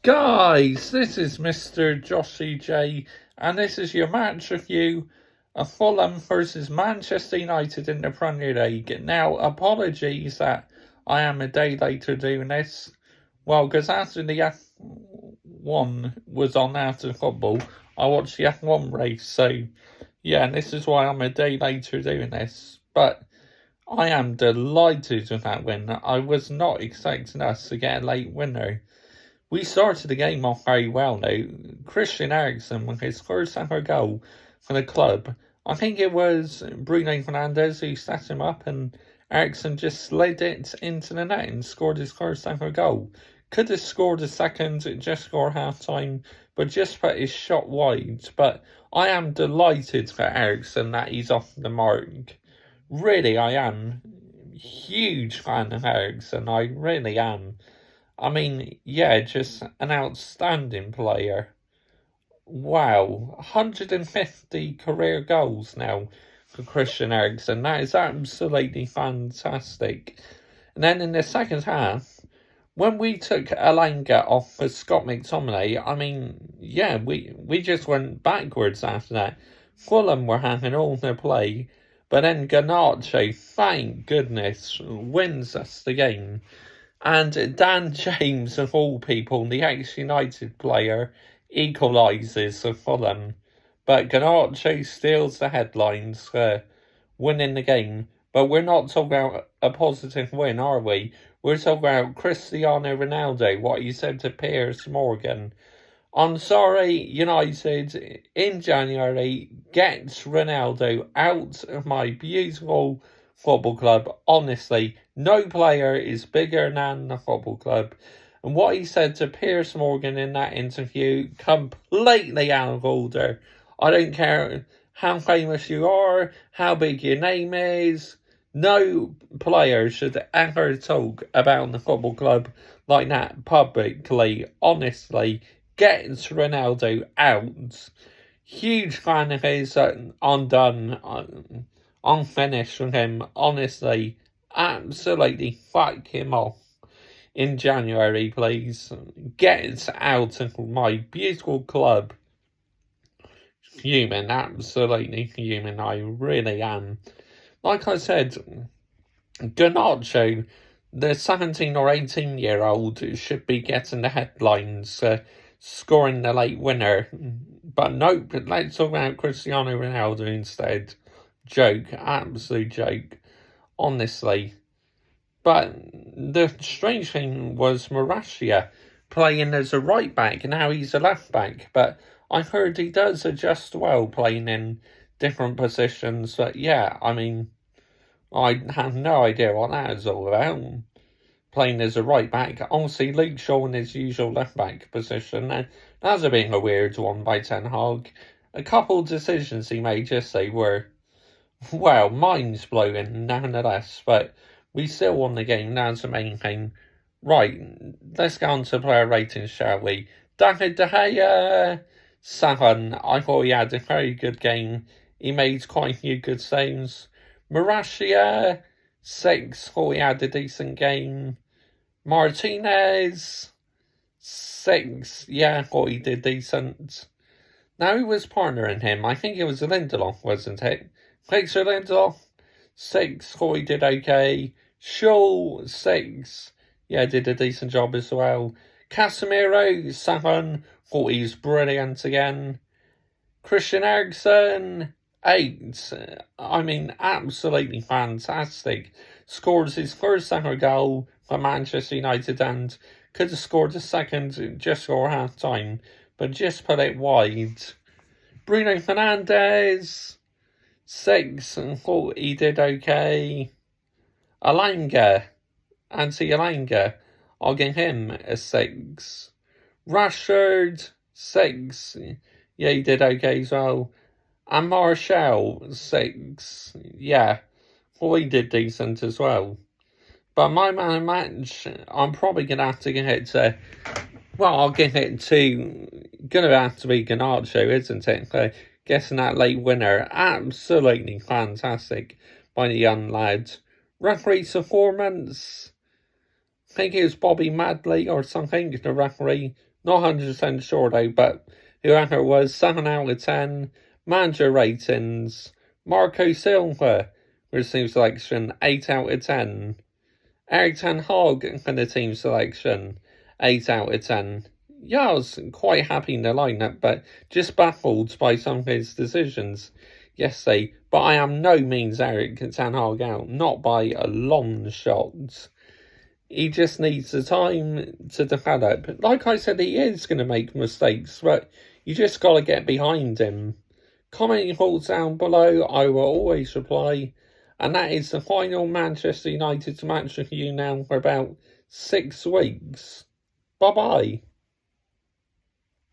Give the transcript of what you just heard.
Guys, this is Mr. Joshy J, and this is your match review of Fulham versus Manchester United in the Premier League. Now, apologies that I am a day later doing this. Well, because after the F1 was on after football, I watched the F1 race, so yeah, and this is why I'm a day later doing this. But I am delighted with that win. I was not expecting us to get a late winner. We started the game off very well now. Christian Eriksen with his first ever goal for the club. I think it was Bruno Fernandes who set him up, and Eriksen just slid it into the net and scored his first ever goal. Could have scored a second just for half time, but just put his shot wide. But I am delighted for Eriksen that he's off the mark. Really, I am. Huge fan of Eriksen, I really am. I mean, yeah, just an outstanding player. Wow, 150 career goals now for Christian Eriksen. That is absolutely fantastic. And then in the second half, when we took Elanga off for Scott McTominay, I mean, yeah, we just went backwards after that. Fulham were having all their play, but then Garnacho, thank goodness, wins us the game. And Dan James, of all people, the ex-United player, equalises for Fulham. But Garnacho steals the headlines for winning the game. But we're not talking about a positive win, are we? We're talking about Cristiano Ronaldo, what he said to Piers Morgan. I'm sorry, United, in January, gets Ronaldo out of my beautiful football club. Honestly, no player is bigger than the football club. And what he said to Piers Morgan in that interview, completely out of order. I don't care how famous you are, how big your name is. No player should ever talk about the football club like that publicly. Honestly, gets Ronaldo out. Huge fan of his, unfinished with him. Honestly, absolutely fuck him off in January, please. Get out of my beautiful club. Human, absolutely human. I really am. Like I said, Garnacho, the 17 or 18-year-old, should be getting the headlines, scoring the late winner. But nope, let's talk about Cristiano Ronaldo instead. Joke, absolute joke, honestly. But the strange thing was Marashia playing as a right back, and now he's a left back. But I heard he does adjust well playing in different positions. But yeah, I mean, I have no idea what that is all about. Playing as a right back. Obviously, Luke Shaw in his usual left back position. That's a bit of a weird one by Ten Hag. A couple of decisions he made yesterday were, well, mind-blowing nonetheless, but we still won the game. That's the main thing. Right, let's go on to player ratings, shall we? David De Gea, 7. I thought he had a very good game. He made quite a few good saves. Marashia, 6. Thought he had a decent game. Martinez, 6. Yeah, I thought he did decent. Now who was partnering him? I think it was Lindelof, wasn't it? Victor Lindelof, 6. Thought he did okay. Shaw, 6. Yeah, did a decent job as well. Casemiro, 7. Thought he was brilliant again. Christian Eriksen, 8. I mean, absolutely fantastic. Scores his first ever goal for Manchester United and could have scored a second just for half time, but just put it wide. Bruno Fernandes, 6, and thought he did okay. Elanga, I'll give him a 6. Rashford, 6. Yeah, he did okay as well. And Martial, 6. Yeah, well, he did decent as well. But my man of match, I'm probably going to have to give it to, well, I'll give it to, going to have to be Garnacho, isn't it? Guessing that late winner, absolutely fantastic by the young lad. Referee's performance, think it was Bobby Madley or something, the referee. Not 100% sure though, but whoever it was, 7 out of 10. Manager ratings, Marco Silva for team selection, 8 out of 10. Erik ten Hag for the team selection, 8 out of 10. Yeah, I was quite happy in the lineup, but just baffled by some of his decisions yesterday. But I am no means Erik ten Hag out, not by a long shot. He just needs the time to develop. Like I said, he is going to make mistakes, but you just got to get behind him. Comment your thoughts down below. I will always reply. And that is the final Manchester United match review now for about 6 weeks. Bye-bye.